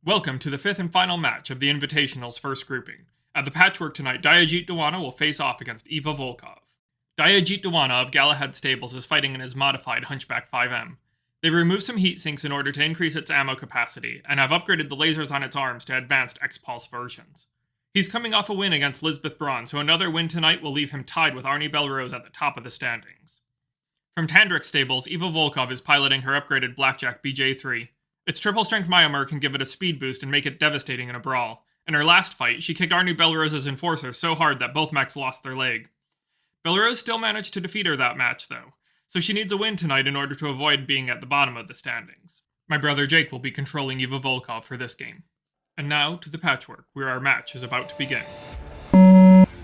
Welcome to the fifth and final match of the Invitational's first grouping. At the Patchwork tonight, Dayajeet Dewana will face off against Eva Volkov. Dayajeet Dewana of Galahad Stables is fighting in his modified Hunchback 5M. They've removed some heat sinks in order to increase its ammo capacity, and have upgraded the lasers on its arms to advanced X-Pulse versions. He's coming off a win against Lisbeth Braun, so another win tonight will leave him tied with Arnie Belrose at the top of the standings. From Tandrix Stables, Eva Volkov is piloting her upgraded Blackjack BJ3. Its triple-strength Myanmar can give it a speed boost and make it devastating in a brawl. In her last fight, she kicked Arnie Belrose's Enforcer so hard that both mechs lost their leg. Belrose still managed to defeat her that match, though, so she needs a win tonight in order to avoid being at the bottom of the standings. My brother Jake will be controlling Eva Volkov for this game. And now to the Patchwork, where our match is about to begin.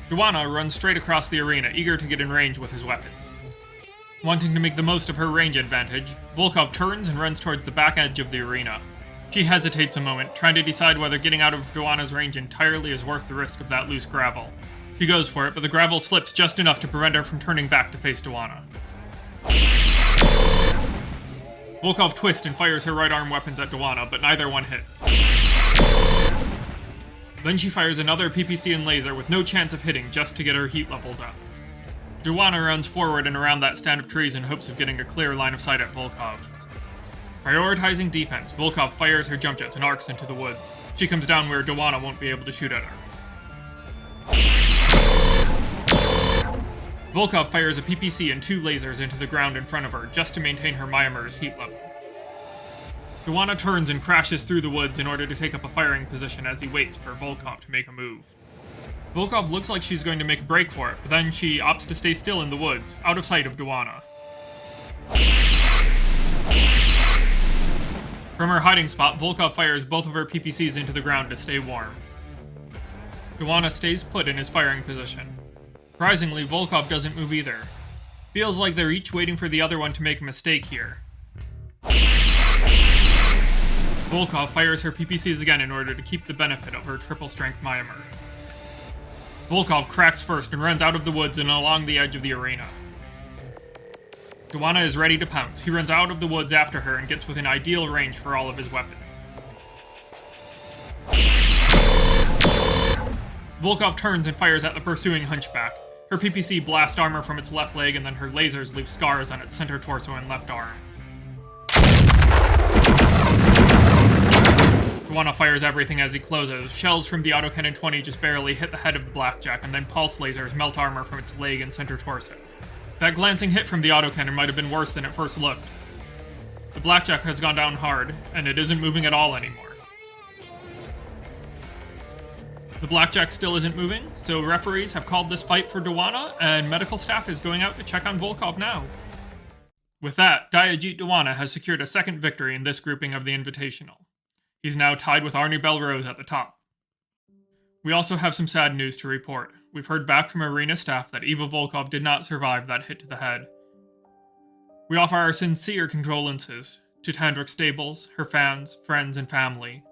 Dewana runs straight across the arena, eager to get in range with his weapons. Wanting to make the most of her range advantage, Volkov turns and runs towards the back edge of the arena. She hesitates a moment, trying to decide whether getting out of Dewana's range entirely is worth the risk of that loose gravel. She goes for it, but the gravel slips just enough to prevent her from turning back to face Dewana. Volkov twists and fires her right arm weapons at Dewana, but neither one hits. Then she fires another PPC and laser with no chance of hitting just to get her heat levels up. Dewana runs forward and around that stand of trees in hopes of getting a clear line of sight at Volkov. Prioritizing defense, Volkov fires her jump jets and arcs into the woods. She comes down where Dewana won't be able to shoot at her. Volkov fires a PPC and two lasers into the ground in front of her, just to maintain her Myanmar's heat level. Dewana turns and crashes through the woods in order to take up a firing position as he waits for Volkov to make a move. Volkov looks like she's going to make a break for it, but then she opts to stay still in the woods, out of sight of Dewana. From her hiding spot, Volkov fires both of her PPCs into the ground to stay warm. Dewana stays put in his firing position. Surprisingly, Volkov doesn't move either. Feels like they're each waiting for the other one to make a mistake here. Volkov fires her PPCs again in order to keep the benefit of her triple-strength Myanmar. Volkov cracks first and runs out of the woods and along the edge of the arena. Dewana is ready to pounce. He runs out of the woods after her and gets within ideal range for all of his weapons. Volkov turns and fires at the pursuing Hunchback. Her PPC blasts armor from its left leg, and then her lasers leave scars on its center torso and left arm. Dewana fires everything as he closes. Shells from the autocannon 20 just barely hit the head of the Blackjack, and then pulse lasers melt armor from its leg and center torso. That glancing hit from the autocannon might have been worse than it first looked. The Blackjack has gone down hard, and it isn't moving at all anymore. The Blackjack still isn't moving, so referees have called this fight for Dewana, and medical staff is going out to check on Volkov now. With that, Dayajeet Dewana has secured a second victory in this grouping of the Invitational. He's now tied with Arnie Belrose at the top. We also have some sad news to report. We've heard back from arena staff that Eva Volkov did not survive that hit to the head. We offer our sincere condolences to Tandrix Stables, her fans, friends, and family,